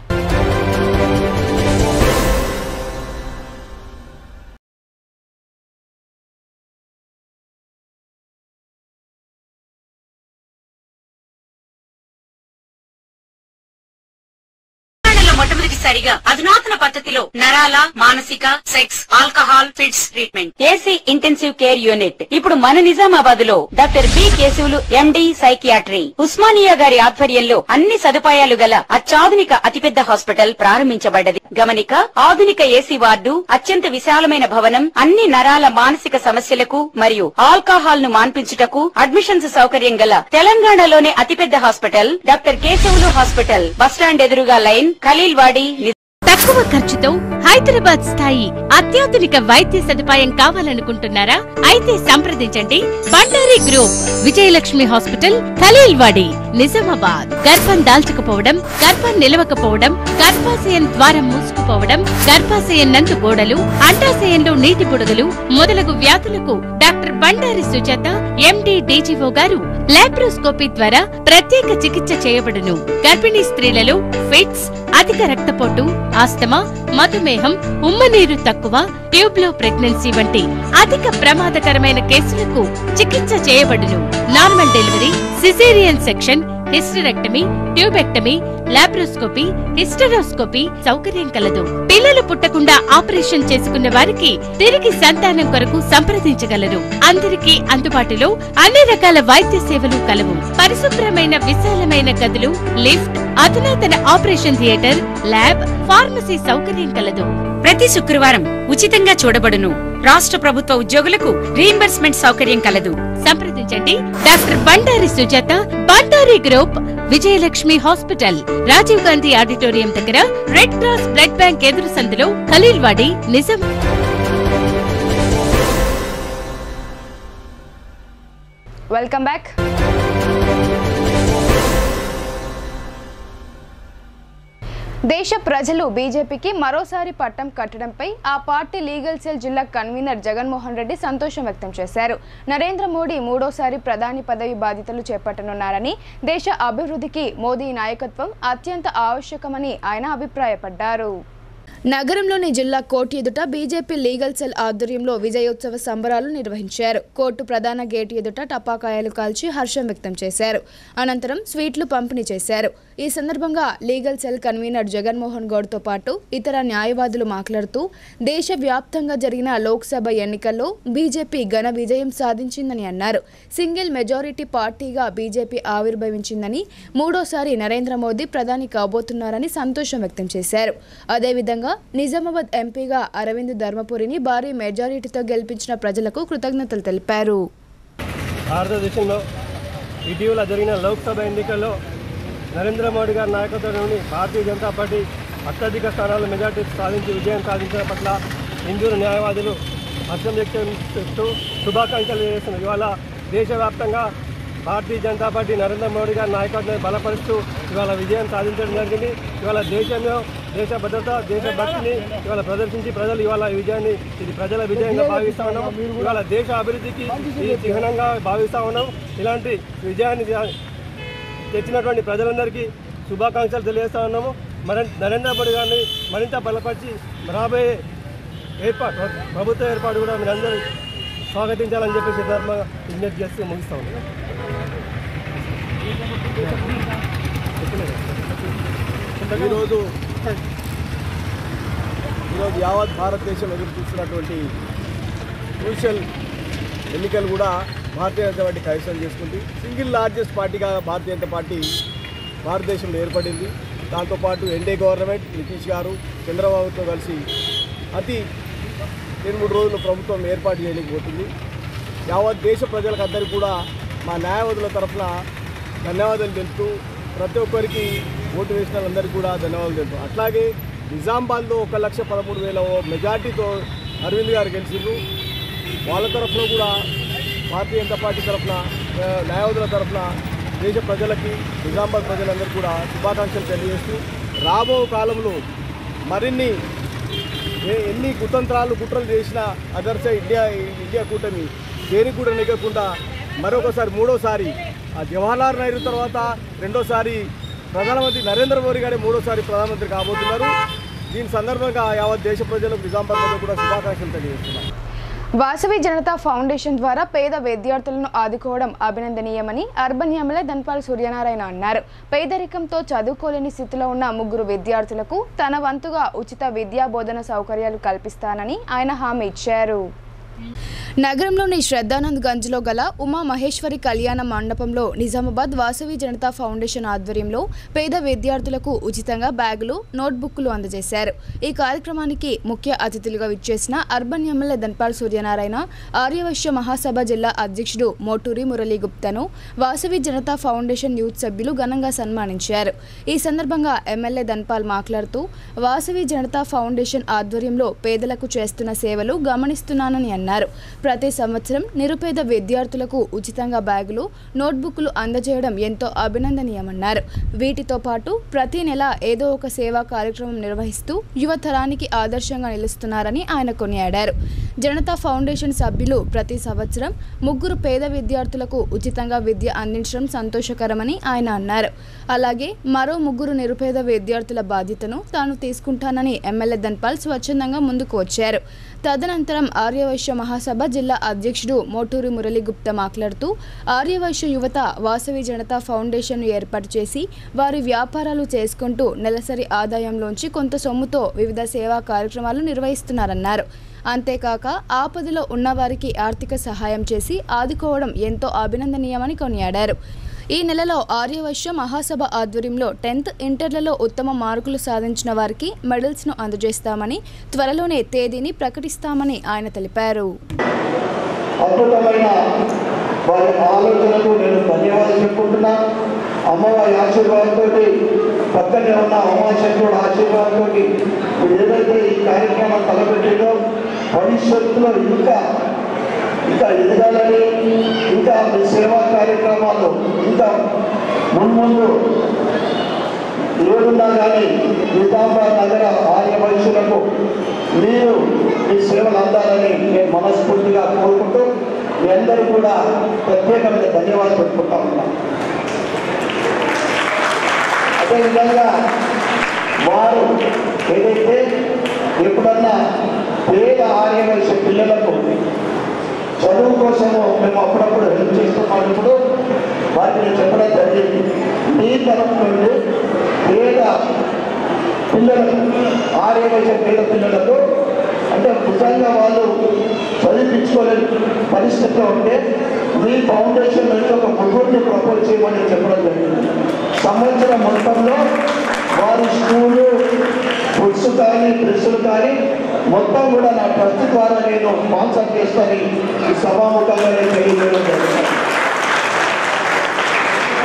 మొట్టమొదటిసారిగా అధునాతన పద్ధతిలో నరాల, మానసిక, sex, alcohol, fits treatment, AC intensive care unit ఇప్పుడు మన నిజామాబాద్ లో doctor B Keshavulu MD psychiatry, Osmania గారి ఆధ్వర్యంలో అన్ని సదుపాయాలు గల అత్యాధునిక అతిపెద్ద హాస్పిటల్ ప్రారంభించబడ్డది. గమనిక, ఆధునిక ఏసీ వార్డు, అత్యంత విశాలమైన భవనం, అన్ని నరాల మానసిక సమస్యలకు మరియు ఆల్కహాల్ ను మాన్పించుటకు అడ్మిషన్స్ సౌకర్యం గల తెలంగాణలోనే అతిపెద్ద hospital doctor Keshavulu hospital, bus stand ఎదురుగా లైన్, ఖలీల్వాడి. తక్కువ ఖర్చుతో హైదరాబాద్ స్థాయి అత్యాధునిక వైద్య సదుపాయం కావాలనుకుంటున్నారా? అయితే సంప్రదించండి బండారి గ్రూప్, విజయలక్ష్మి హాస్పిటల్, ఖలీల్వాడి, నిజామాబాద్. గర్భం దాల్చకపోవడం, గర్భం నిలవకపోవడం, గర్భాశయం ద్వారం మూసుకుపోవడం, గర్భాశయం నందు గోడలు, అండాశయంలో నీటి బుడగలు మొదలగు వ్యాధులకు డాక్టర్ బండారి సుజాత ఎండి డీజీఓ గారు లాప్రోస్కోపీ ద్వారా ప్రత్యేక చికిత్స చేయబడును. గర్భిణీ స్త్రీలలో ఫిట్స్, అధిక రక్తపోటు, ఆస్తమా, మధుమేహం, ఉమ్మనీరు తక్కువ, ట్యూబ్లో ప్రెగ్నెన్సీ వంటి అధిక ప్రమాదకరమైన కేసులకు చికిత్స చేయబడును. Normal delivery, caesarean section, hysterectomy, tubectomy, laparoscopy, hysteroscopy సౌకర్యం కలదు. పిల్లలు పుట్టకుండా ఆపరేషన్ చేసుకున్న వారికి తిరిగి సంతానం కొరకు సంప్రదించగలరు. అందరికీ అందుబాటులో అన్ని రకాల వైద్య సేవలు కలవు. పరిశుభ్రమైన విశాలమైన గదులు, లిఫ్ట్, అధునాతన ఆపరేషన్ థియేటర్, ల్యాబ్, ఫార్మసీ సౌకర్యం కలదు. ప్రతి శుక్రవారం ఉచితంగా చూడబడును. రాష్ట్ర ప్రభుత్వ ఉద్యోగులకు రీయింబర్స్మెంట్ సౌకర్యం కలదు. సంప్రదించండి doctor Bandari Sujatha, Bandari group, Vijayalakshmi hospital, Rajiv Gandhi auditorium దగ్గర, రెడ్ క్రాస్ బ్లడ్ బ్యాంక్ ఎదురు సందులో, ఖలీల్వాడి, నిజాం. Welcome back. దేశ ప్రజలు బీజేపీకి మరోసారి పట్టం కట్టడంపై ఆ పార్టీ లీగల్ సెల్ జిల్లా కన్వీనర్ జగన్మోహన్ రెడ్డి సంతోషం వ్యక్తం చేశారు. నరేంద్ర మోడీ మూడోసారి ప్రధాని పదవి బాధ్యతలు చేపట్టనున్నారని, దేశ అభివృద్ధికి మోదీ నాయకత్వం అత్యంత ఆవశ్యకమని ఆయన అభిప్రాయపడ్డారు. నగరంలోని జిల్లా కోర్టు ఎదుట బీజేపీ లీగల్ సెల్ ఆధ్వర్యంలో విజయోత్సవ సంబరాలు నిర్వహించారు. కోర్టు ప్రధాన గేటు ఎదుట టపాకాయలు కాల్చి హర్షం వ్యక్తం చేశారు. అనంతరం స్వీట్లు పంపిణీ చేశారు. ఈ సందర్భంగా లీగల్ సెల్ కన్వీనర్ జగన్మోహన్ గౌడ్తో పాటు ఇతర న్యాయవాదులు మాట్లాడుతూ, దేశవ్యాప్తంగా జరిగిన లోక్సభ ఎన్నికల్లో బీజేపీ ఘన విజయం సాధించిందని అన్నారు. సింగిల్ మెజారిటీ పార్టీగా బీజేపీ ఆవిర్భవించిందని, మూడోసారి నరేంద్ర మోదీ ప్రధాని కాబోతున్నారని సంతోషం వ్యక్తం చేశారు. అదేవిధంగా నిజామాబాద్ ఎంపీగా అరవింద్ ధర్మపురిని భారీ మెజారిటీతో గెలిపించిన ప్రజలకు కృతజ్ఞతలు తెలిపారు. భారతదేశంలో ఇటీవల జరిగిన లోక్సభ ఎన్నికల్లో నరేంద్ర మోడీ గారి నాయకత్వంలోని భారతీయ జనతా పార్టీ అత్యధిక స్థానాలు మెజార్టీ సాధించి విజయం సాధించిన పట్ల హిందూ న్యాయవాదులు హర్షం వ్యక్తం చేస్తూ శుభాకాంక్షలు చేస్తున్నారు. ఇవాళ దేశవ్యాప్తంగా భారతీయ జనతా పార్టీ నరేంద్ర మోడీ గారి నాయకత్వాన్ని బలపరుస్తూ ఇవాళ విజయం సాధించడం జరిగింది. ఇవాళ దేశంలో దేశ భద్రత, దేశభక్తిని ఇవాళ ప్రదర్శించి ప్రజలు ఇవాళ ఈ విజయాన్ని ఇది ప్రజల విజయంగా భావిస్తూ ఉన్నాం. ఇవాళ దేశ అభివృద్ధికి ఇది చిహ్నంగా భావిస్తూ ఉన్నాం. ఇలాంటి విజయాన్ని తెచ్చినటువంటి ప్రజలందరికీ శుభాకాంక్షలు తెలియజేస్తూ ఉన్నాము. నరేంద్ర మోడీ గారిని మరింత బలపరిచి రాబోయే ప్రభుత్వ ఏర్పాటు కూడా మీరందరూ స్వాగతించాలని చెప్పి సందర్భంగా విజ్ఞప్తి చేస్తూ ముగిస్తూ ఉన్నాం. ఈరోజు యావత్ భారతదేశం ఎదురు చూస్తున్నటువంటి క్రూషియల్ ఎన్నికలు కూడా భారతీయ జనతా పార్టీ కైవసం చేసుకుంది. సింగిల్ లార్జెస్ట్ పార్టీగా భారతీయ జనతా పార్టీ భారతదేశంలో ఏర్పడింది. దాంతోపాటు ఎన్డీఏ గవర్నమెంట్ నితీష్ గారు చంద్రబాబుతో కలిసి అతి 2-3 రోజులు ప్రభుత్వం ఏర్పాటు చేయలేకపోతుంది. యావత్ దేశ ప్రజలకు అందరికీ కూడా మా న్యాయవాదుల తరఫున ధన్యవాదాలు తెలుపుతూ, ప్రతి ఒక్కరికి ఓటు వేసిన వాళ్ళందరికీ కూడా ధన్యవాదాలు తెలుపుతూ, అట్లాగే నిజామాబాద్లో 1,13,000 మెజార్టీతో అరవింద్ గారు గెలిచిండ్రు. వాళ్ళ తరఫున కూడా భారతీయ జనతా పార్టీ తరఫున న్యాయవాదుల తరఫున దేశ ప్రజలకి, నిజామాబాద్ ప్రజలందరికీ కూడా శుభాకాంక్షలు తెలియజేస్తూ, రాబో కాలంలో మరిన్ని ఎన్ని కుట్రలు చేసినా అదర్శ ఇండియా కూటమి దేనికి కూడా నెగ్గకుండా మరొకసారి మూడోసారి జవహర్లాల్ నెహ్రూ తర్వాత రెండోసారి ప్రధానమంత్రి నరేంద్ర మోడీ గారే మూడోసారి ప్రధానమంత్రి కాబోతున్నారు. దీని సందర్భంగా యావత్ దేశ ప్రజలకు నిజామాబాద్ ప్రజలకు కూడా శుభాకాంక్షలు తెలియజేస్తున్నారు. వాసవి జనతా ఫౌండేషన్ ద్వారా పేద విద్యార్థులను ఆదుకోవడం అభినందనీయమని అర్బన్ ఎమ్మెల్యే ధన్పాల్ సూర్యనారాయణ అన్నారు. పేదరికంతో చదువుకోలేని స్థితిలో ఉన్న 3 విద్యార్థులకు తన వంతుగా ఉచిత విద్యా బోధన సౌకర్యాలు కల్పిస్తానని ఆయన హామీ ఇచ్చారు. నగరంలోని శ్రద్ధానంద్ గంజ్లో గల ఉమా మహేశ్వరి కళ్యాణ మండపంలో నిజామాబాద్ వాసవి జనతా ఫౌండేషన్ ఆధ్వర్యంలో పేద విద్యార్థులకు ఉచితంగా బ్యాగులు, నోట్బుక్లు అందజేశారు. ఈ కార్యక్రమానికి ముఖ్య అతిథులుగా విచ్చేసిన అర్బన్ ఎమ్మెల్యే ధన్పాల్ సూర్యనారాయణ, ఆర్యవైశ్య మహాసభ జిల్లా అధ్యక్షుడు మోటూరి మురళీ గుప్తాను వాసవి జనతా ఫౌండేషన్ యూత్ సభ్యులు ఘనంగా సన్మానించారు. ఈ సందర్భంగా ఎమ్మెల్యే ధన్పాల్ మాట్లాడుతూ, వాసవి జనతా ఫౌండేషన్ ఆధ్వర్యంలో పేదలకు చేస్తున్న సేవలు గమనిస్తున్నానని అన్నారు. ప్రతి సంవత్సరం నిరుపేద విద్యార్థులకు ఉచితంగా బ్యాగులు, నోట్బుక్లు అందజేయడం ఎంతో అభినందనీయమన్నారు. వీటితో పాటు ప్రతి నెల ఏదో ఒక సేవా కార్యక్రమం నిర్వహిస్తూ యువతరానికి ఆదర్శంగా నిలుస్తున్నారని ఆయన కొనియాడారు. జనతా ఫౌండేషన్ సభ్యులు ప్రతి సంవత్సరం 3 పేద విద్యార్థులకు ఉచితంగా విద్య అందించడం సంతోషకరమని ఆయన అన్నారు. అలాగే మరో 3 నిరుపేద విద్యార్థుల బాధ్యతను తాను తీసుకుంటానని ఎమ్మెల్యే ధన్పాల్ స్వచ్ఛందంగా ముందుకు వచ్చారు. తదనంతరం ఆర్యవైశ్య మహాసభ జిల్లా అధ్యక్షుడు మోటూరి మురళీ గుప్తా మాట్లాడుతూ, ఆర్యవైశ్య యువత వాసవి జనతా ఫౌండేషన్ను ఏర్పాటు చేసి వారి వ్యాపారాలు చేసుకుంటూ నెలసరి ఆదాయంలోంచి కొంత సొమ్ముతో వివిధ సేవా కార్యక్రమాలు నిర్వహిస్తున్నారన్నారు. అంతేకాక ఆపదలో ఉన్నవారికి ఆర్థిక సహాయం చేసి ఆదుకోవడం ఎంతో అభినందనీయమని కొనియాడారు. ఈ నెలలో ఆర్యవైశ్య మహాసభ ఆధ్వర్యంలో 10th ఇంటర్లలో ఉత్తమ మార్కులు సాధించిన వారికి మెడల్స్ను అందజేస్తామని త్వరలోనే తేదీని ప్రకటిస్తామని ఆయన తెలిపారు. అద్భుతమైన వారి ఆలోచనకు నేను ధన్యవాదాలు చెప్పుకుంటున్నా. అమ్మవారి ఆశీర్వాదంతో పక్కనే ఉన్న ఉమాశంకరుడు ఆశీర్వాదంతో ఏదైతే ఈ కార్యక్రమం తలపెట్టిందో భవిష్యత్తులో ఇంకా ఎదగాలని, ఇంకా మీ సేవా కార్యక్రమాలు ఇంకా మున్ముందు ఏడున్నా కానీ నిజామాబాద్ నగర ఆర్య వైశ్యులకు మీరు మీ సేవలు అందాలని నేను మనస్ఫూర్తిగా కోరుకుంటూ మీ అందరూ కూడా ప్రత్యేకమైన ధన్యవాదాలు పెట్టుకుంటా ఉన్నాను. అదేవిధంగా వారు ఏదైతే ఎప్పుడన్నా పేద ఆర్య వైశ్య పిల్లలకు చదువు కోసము మేము అప్పుడప్పుడు హెల్ప్ చేస్తున్నప్పుడు వాటిని చెప్పడం జరిగింది. మీ తరఫు నుండి పేద పిల్లలకు ఆర్య వైశ్య పేద పిల్లలకు అంటే నిజంగా వాళ్ళు చదివించుకోలేని పరిస్థితిలో ఉంటే మీ ఫౌండేషన్ నుంచి ఒక ముగ్గురిని ప్రపోజ్ చేయమని చెప్పడం జరిగింది. సంవత్సరం మొత్తంలో వారి స్కూలు బుక్స్ కానీ డ్రెస్సులు కానీ మొత్తం కూడా నా ట్రస్ట్ ద్వారా నేను స్పాన్సర్ చేస్తాను. ఈ సభాముఖంగా నేను తెలియజేయడం జరుగుతుంది.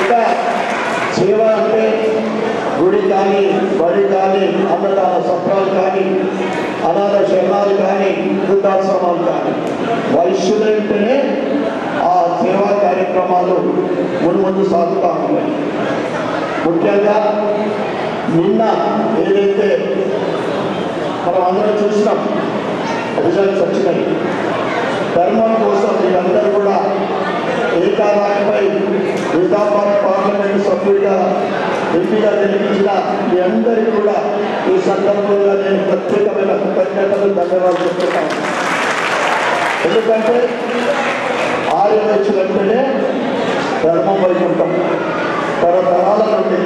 ఇక సేవ అంటే గుడి కానీ బడి కానీ అన్నదాన సత్రాలు కానీ అనాథ శరణాలు కానీ వృద్ధాశ్రమాలు కానీ వైశ్యులంటేనే ఆ సేవా కార్యక్రమాలు ముందు సాగుతూ ఉన్నాయి. ముఖ్యంగా నిన్న ఏదైతే మనం అందరం చూసినాం రిజల్ట్స్ వచ్చినాయి. ధర్మం కోసం మీరందరూ కూడా ఏకాదానిపై నిజామాబాద్ పార్లమెంటు సభ్యుడిగా ఎంపీగా గెలిపించిన మీ అందరికీ కూడా ఈ సందర్భంగా నేను ప్రత్యేకమైన కృతజ్ఞతలు ధన్యవాదాలు చెప్తున్నాను. ఎందుకంటే ఆర్య వైశ్యులంటేనే ధర్మం వైకుంఠం తరతరాల నుండి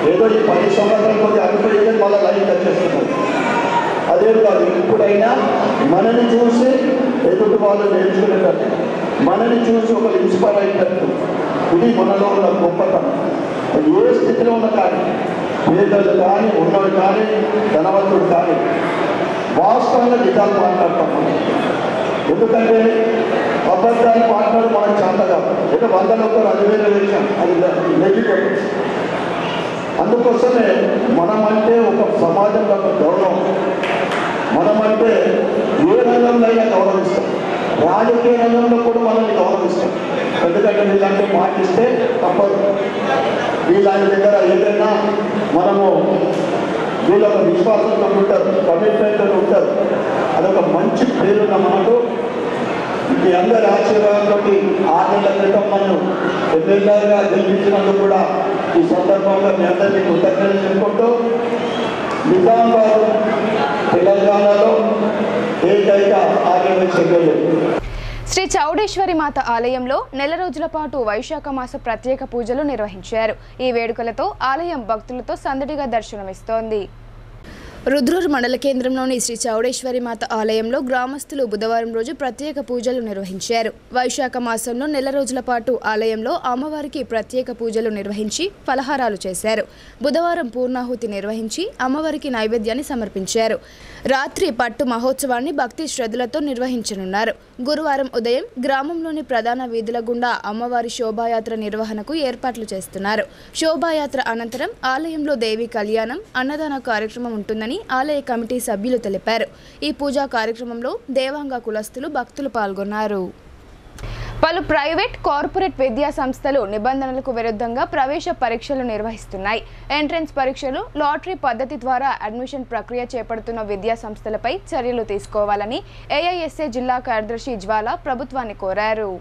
ఏదో ఈ 10 సంవత్సరాల కొద్ది అనుభవించి మళ్ళీ లైన్ వచ్చేస్తున్నారు. అదే కాదు, ఎప్పుడైనా మనని చూసి ఎదుటి వాళ్ళు నేర్చుకునేటట్టు, మనని చూసి ఒకరు ఇన్స్పైర్ అయ్యేటట్టు, ఇది మనలో ఉన్న గొప్పతనం. ఏ స్థితిలో ఉన్న కానీ పేదలు కానీ ఉన్నవాడు కానీ ధనవంతుడు కానీ వాస్తవంగా నిజాలు మాట్లాడతాం. ఎందుకంటే అబద్ధాలు మాట్లాడు మనం చేతగా ఏదో 100 ఒకరు అది వేరే విషయం, అది నెగిటివ్. అందుకోసమే మనమంటే ఒక సమాజంలో ఒక గౌరవం, మనమంటే ఏ రంగంలో అయినా గౌరవిస్తాం, రాజకీయ రంగంలో కూడా మనల్ని గౌరవిస్తాం. ఎందుకంటే వీళ్ళంటే పాటిస్తే తప్పదు. వీళ్ళని దగ్గర ఏదైనా మనము వీళ్ళు ఒక విశ్వాసంతో ఉంటారు, కమిట్మెంట్తో ఉంటారు. అదొక మంచి పేరున్న మనకు మీ అందరి ఆశీర్వాదంతో 6 నెలల క్రితం మనం ఎమ్మెల్యేగా గెలిపించినందుకు కూడా ఈ సందర్భంగా మీ అందరినీ కృతజ్ఞతలు చెప్పుకుంటూ నిజామాబాద్ తెలంగాణలో ఏకైక ఆర్య వైశ్య శ్రీ చౌడేశ్వరి మాత ఆలయంలో నెల రోజుల పాటు వైశాఖ మాస ప్రత్యేక పూజలు నిర్వహించారు. ఈ వేడుకలతో ఆలయం భక్తులతో సందడిగా దర్శనమిస్తోంది. రుద్రూరు మండల కేంద్రంలోని శ్రీ చౌడేశ్వరి మాత ఆలయంలో గ్రామస్తులు బుధవారం రోజు ప్రత్యేక పూజలు నిర్వహించారు. వైశాఖ మాసంలో నెల రోజుల పాటు ఆలయంలో అమ్మవారికి ప్రత్యేక పూజలు నిర్వహించి ఫలహారాలు చేశారు. బుధవారం పూర్ణాహుతి నిర్వహించి అమ్మవారికి నైవేద్యాన్ని సమర్పించారు. రాత్రి పట్టు మహోత్సవాన్ని భక్తి శ్రద్ధలతో నిర్వహించనున్నారు. గురువారం ఉదయం గ్రామంలోని ప్రధాన వీధుల గుండా అమ్మవారి శోభాయాత్ర నిర్వహణకు ఏర్పాట్లు చేస్తున్నారు. శోభాయాత్ర అనంతరం ఆలయంలో దేవి కళ్యాణం, అన్నదాన కార్యక్రమం ఉంటుందని ఆలయ కమిటీ సభ్యులు తెలిపారు. ఈ పూజా కార్యక్రమంలో దేవాంగ కులస్తులు భక్తులు పాల్గొన్నారు. పలు ప్రైవేట్, కార్పొరేట్ విద్యా సంస్థలు నిబంధనలకు విరుద్ధంగా ప్రవేశ పరీక్షలు నిర్వహిస్తున్నాయి. ఎంట్రన్స్ పరీక్షలు, లాటరీ పద్ధతి ద్వారా అడ్మిషన్ ప్రక్రియ చేపడుతున్న విద్యా సంస్థలపై చర్యలు తీసుకోవాలని ఏఐఎస్ఏ జిల్లా కార్యదర్శి జ్వాల ప్రభుత్వాన్ని కోరారు.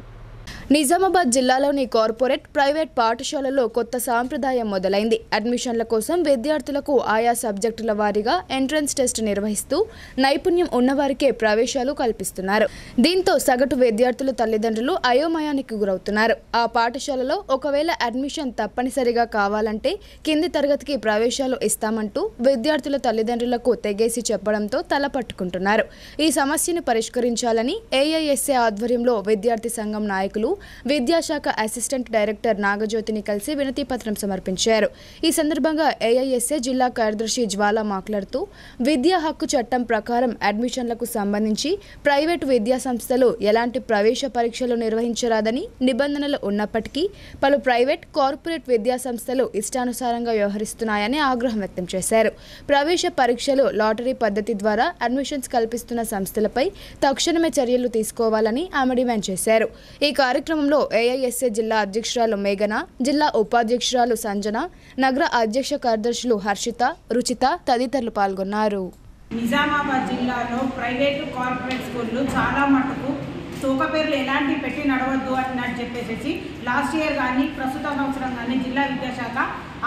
నిజామాబాద్ జిల్లాలోని కార్పొరేట్, ప్రైవేట్ పాఠశాలల్లో కొత్త సాంప్రదాయం మొదలైంది. అడ్మిషన్ల కోసం విద్యార్థులకు ఆయా సబ్జెక్టుల వారీగా ఎంట్రన్స్ టెస్ట్ నిర్వహిస్తూ నైపుణ్యం ఉన్నవారికే ప్రవేశాలు కల్పిస్తున్నారు. దీంతో సగటు విద్యార్థుల తల్లిదండ్రులు అయోమయానికి గురవుతున్నారు. ఆ పాఠశాలలో ఒకవేళ అడ్మిషన్ తప్పనిసరిగా కావాలంటే కింది తరగతికి ప్రవేశాలు ఇస్తామంటూ విద్యార్థుల తల్లిదండ్రులకు తెగేసి చెప్పడంతో తలపట్టుకుంటున్నారు. ఈ సమస్యను పరిష్కరించాలని ఏఐఎస్ఏ ఆధ్వర్యంలో విద్యార్థి సంఘం నాయకులు నాయకులు విద్యాశాఖ అసిస్టెంట్ డైరెక్టర్ నాగజ్యోతిని కలిసి వినతి పత్రం సమర్పించారు. ఈ సందర్భంగా ఏఐఎస్ఏ జిల్లా కార్యదర్శి జ్వాల మాట్లాడుతూ విద్యా హక్కు చట్టం ప్రకారం అడ్మిషన్లకు సంబంధించి ప్రైవేటు విద్యా సంస్థలు ఎలాంటి ప్రవేశ పరీక్షలు నిర్వహించరాదని నిబంధనలు ఉన్నప్పటికీ పలు ప్రైవేట్ కార్పొరేట్ విద్యా సంస్థలు ఇష్టానుసారంగా వ్యవహరిస్తున్నాయని ఆగ్రహం వ్యక్తం చేశారు. ప్రవేశ పరీక్షలు లాటరీ పద్ధతి ద్వారా అడ్మిషన్స్ కల్పిస్తున్న సంస్థలపై తక్షణమే చర్యలు తీసుకోవాలని ఆమె డిమాండ్ చేశారు. ఈ కార్యక్రమంలో ఏఐఎస్ఏ జిల్లా అధ్యక్షురాలు మేఘన, జిల్లా ఉపాధ్యక్షురాలు సంజన, నగర అధ్యక్ష కార్యదర్శులు హర్షిత, రుచిత తదితరులు పాల్గొన్నారు. నిజామాబాద్ జిల్లాలో ప్రైవేటు కార్పొరేట్ స్కూళ్ళు చాలా మటుకు తోక పేర్లు ఎలాంటి పెట్టి నడవద్దు అని చెప్పేసి లాస్ట్ ఇయర్ కానీ ప్రస్తుత సంవత్సరం కానీ జిల్లా విద్యాశాఖ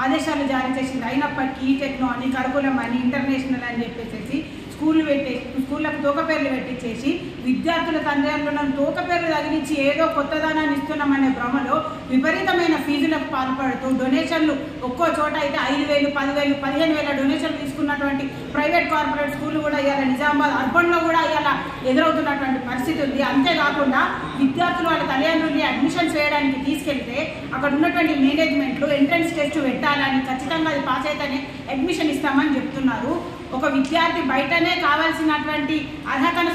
ఆదేశాలు జారీ చేసింది. అయినప్పటికీ ఈ టెక్నో అని కరికులం అని ఇంటర్నేషనల్ అని చెప్పేసి స్కూళ్ళకు తోక పేర్లు పెట్టించేసి విద్యార్థుల తండ్రులను తోక పేర్లు తగిలించి ఏదో కొత్తదానాన్ని ఇస్తున్నామనే భ్రమలో విపరీతమైన ఫీజులకు పాల్పడుతూ డొనేషన్లు ఒక్కో చోట అయితే 5,000, 10,000, 15,000 డొనేషన్లు తీసుకున్నటువంటి ప్రైవేట్ కార్పొరేట్ స్కూళ్ళు కూడా ఇవాళ నిజామాబాద్ అర్బన్లో కూడా ఇవాళ ఎదురవుతున్నటువంటి పరిస్థితి ఉంది. అంతేకాకుండా విద్యార్థులు వాళ్ళ తల్లిదండ్రులని అడ్మిషన్స్ వేయడానికి తీసుకెళ్తే అక్కడ ఉన్నటువంటి మేనేజ్మెంట్లు ఎంట్రన్స్ టెస్ట్ పెట్టాలని, ఖచ్చితంగా అది పాస్ అయితేనే అడ్మిషన్ ఇస్తామని చెప్తున్నారు. ఒక విద్యార్థి బయటనే కావాల్సినటువంటి అర్హతను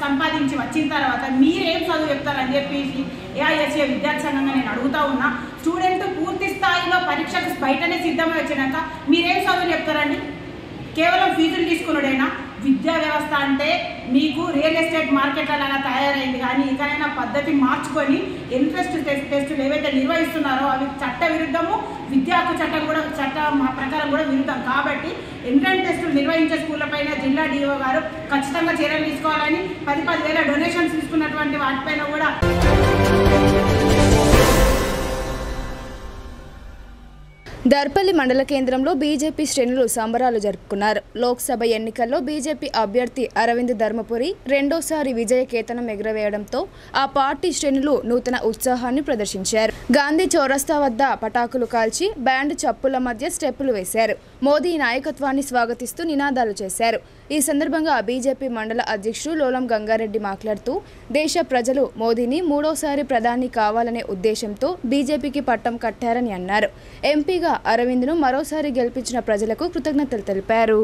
సంపాదించి వచ్చిన తర్వాత మీరేం చదువు చెప్తారని చెప్పేసి ఏఐఎస్ఏ విద్యార్థి సంఘంగా నేను అడుగుతా ఉన్నా. స్టూడెంట్ పూర్తి స్థాయిలో పరీక్షకు బయటనే సిద్ధమై వచ్చినాక మీరేం చదువు చెప్తారండి? కేవలం ఫీజులు తీసుకున్నాడైనా విద్యా వ్యవస్థ అంటే మీకు రియల్ ఎస్టేట్ మార్కెట్ లాగా తయారైంది. కానీ ఇకనైనా పద్ధతి మార్చుకొని ఎంట్రన్స్ టెస్టులు ఏవైతే నిర్వహిస్తున్నారో అవి చట్ట విరుద్ధము, విద్యా హక్కు చట్టం కూడా చట్టం ప్రకారం కూడా విరుద్ధం. కాబట్టి ఎంట్రన్స్ టెస్టులు నిర్వహించే స్కూళ్ళపైన జిల్లా డిఓ గారు ఖచ్చితంగా చర్యలు తీసుకోవాలని, 10,000 డొనేషన్స్ తీసుకున్నటువంటి వాటిపైన కూడా దర్పల్లి మండల కేంద్రంలో బీజేపీ శ్రేణులు సంబరాలు జరుపుకున్నారు. లోక్సభ ఎన్నికల్లో బీజేపీ అభ్యర్థి అరవింద్ ధర్మపురి రెండోసారి విజయ కేతనం ఎగురవేయడంతో ఆ పార్టీ శ్రేణులు నూతన ఉత్సాహాన్ని ప్రదర్శించారు. గాంధీ చౌరస్తా వద్ద పటాకులు కాల్చి బ్యాండ్ చప్పుల మధ్య స్టెప్పులు వేశారు. మోదీ నాయకత్వాన్ని స్వాగతిస్తూ నినాదాలు చేశారు. ఈ సందర్భంగా బీజేపీ మండల అధ్యక్షుడు లోలం గంగారెడ్డి మాట్లాడుతూ దేశ ప్రజలు మోదీని మూడోసారి ప్రధాని కావాలనే ఉద్దేశంతో బీజేపీకి పట్టం కట్టారని అన్నారు. ఎంపీగా అరవింద్ను మరోసారి గెలిపించిన ప్రజలకు కృతజ్ఞతలు తెలిపారు.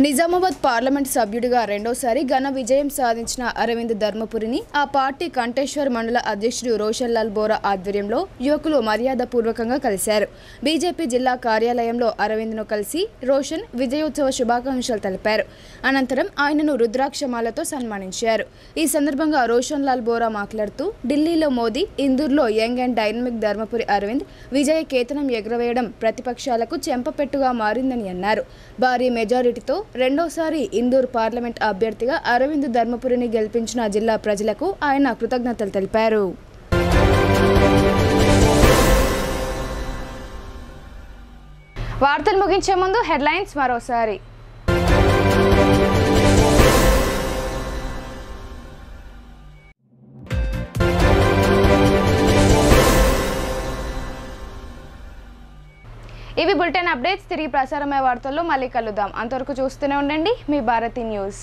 నిజామాబాద్ పార్లమెంట్ సభ్యుడిగా రెండోసారి ఘన విజయం సాధించిన అరవింద్ ధర్మపురిని ఆ పార్టీ కంటేశ్వర్ మండల అధ్యక్షుడు రోషన్ లాల్ బోరా ఆధ్వర్యంలో యువకులు మర్యాదపూర్వకంగా కలిశారు. బీజేపీ జిల్లా కార్యాలయంలో అరవింద్ను కలిసి రోషన్ విజయోత్సవ శుభాకాంక్షలు తెలిపారు. అనంతరం ఆయనను రుద్రాక్షమాలతో సన్మానించారు. ఈ సందర్భంగా రోషన్ లాల్ బోరా మాట్లాడుతూ ఢిల్లీలో మోదీ, ఇందూర్లో young and dynamic Dharmapuri Arvind విజయ కేతనం ఎగురవేయడం ప్రతిపక్షాలకు చెంపపెట్టుగా మారిందని అన్నారు. భారీ మెజారిటీతో రెండోసారి ఇందూర్ పార్లమెంట్ అభ్యర్థిగా అరవింద్ ధర్మపురిని గెలిపించిన జిల్లా ప్రజలకు ఆయన కృతజ్ఞతలు తెలిపారు. వార్తలు ముగించే ముందు హెడ్లైన్స్ మరోసారి. ఇవి బులెటిన్ అప్డేట్స్. తిరిగి ప్రసారమయ్యే వార్తల్లో మళ్ళీ కలుద్దాం. అంతవరకు చూస్తూనే ఉండండి మీ భారతి న్యూస్.